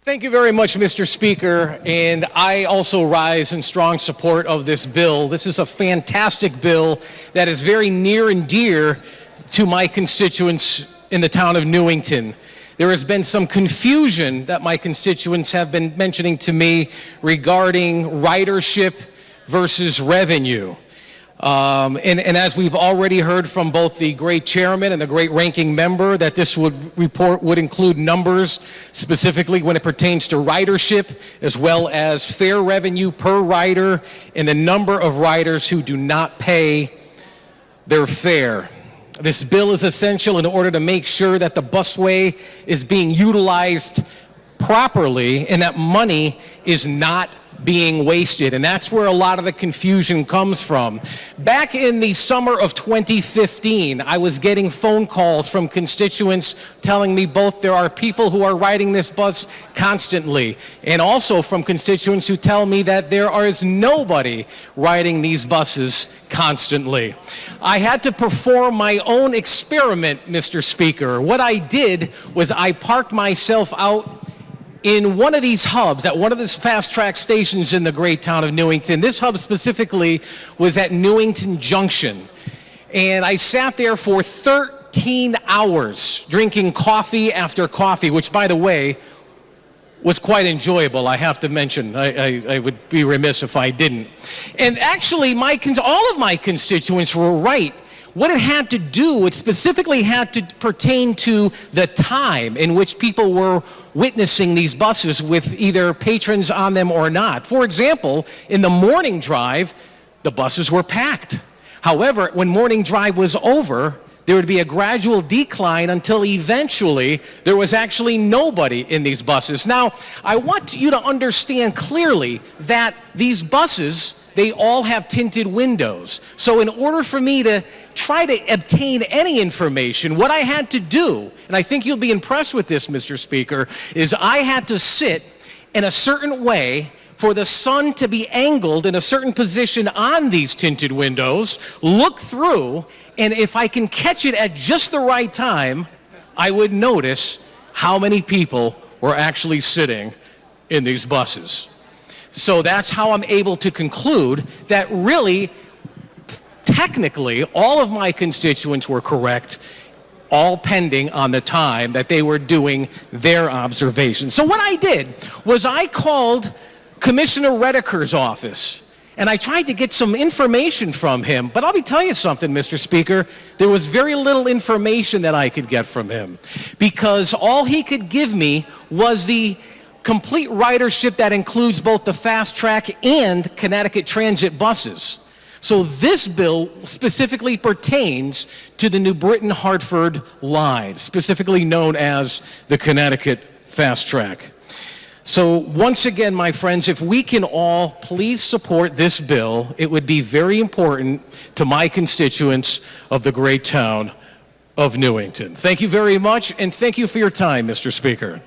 Thank you very much, Mr. Speaker, and I also rise in strong support of this bill. This is a fantastic bill that is very near and dear to my constituents in the town of Newington. There has been some confusion that my constituents have been mentioning to me regarding ridership versus revenue. And as we've already heard from both the great chairman and the great ranking member, that this report would include numbers specifically when it pertains to ridership, as well as fare revenue per rider and the number of riders who do not pay their fare. This bill is essential in order to make sure that the busway is being utilized properly and that money is not being wasted, and that's where a lot of the confusion comes from. Back in the summer of 2015, I was getting phone calls from constituents telling me both there are people who are riding this bus constantly, and also from constituents who tell me that there is nobody riding these buses constantly. I had to perform my own experiment, Mr. Speaker. What I did was I parked myself out in one of these hubs, at one of these fast track stations in the great town of Newington. This hub specifically was at Newington Junction. And I sat there for 13 hours drinking coffee after coffee, which, by the way, was quite enjoyable, I have to mention. I would be remiss if I didn't. And actually, all of my constituents were right. What it had to do, it specifically had to pertain to the time in which people were witnessing these buses with either patrons on them or not. For example, in the morning drive, the buses were packed. However, when morning drive was over, there would be a gradual decline until eventually there was actually nobody in these buses. Now, I want you to understand clearly that these buses, they all have tinted windows. So in order for me to try to obtain any information, what I had to do, and I think you'll be impressed with this, Mr. Speaker, is I had to sit in a certain way for the sun to be angled in a certain position on these tinted windows, look through, and if I can catch it at just the right time, I would notice how many people were actually sitting in these buses. So that's how I'm able to conclude that really, technically, all of my constituents were correct, all pending on the time that they were doing their observations. So what I did was I called Commissioner Rediker's office, and I tried to get some information from him, but I'll tell you something, Mr. Speaker, there was very little information that I could get from him, because all he could give me was the complete ridership that includes both the Fast Track and Connecticut Transit buses. So this bill specifically pertains to the New Britain-Hartford line, specifically known as the Connecticut Fast Track. So once again, my friends, if we can all please support this bill, it would be very important to my constituents of the great town of Newington. Thank you very much, and thank you for your time, Mr. Speaker.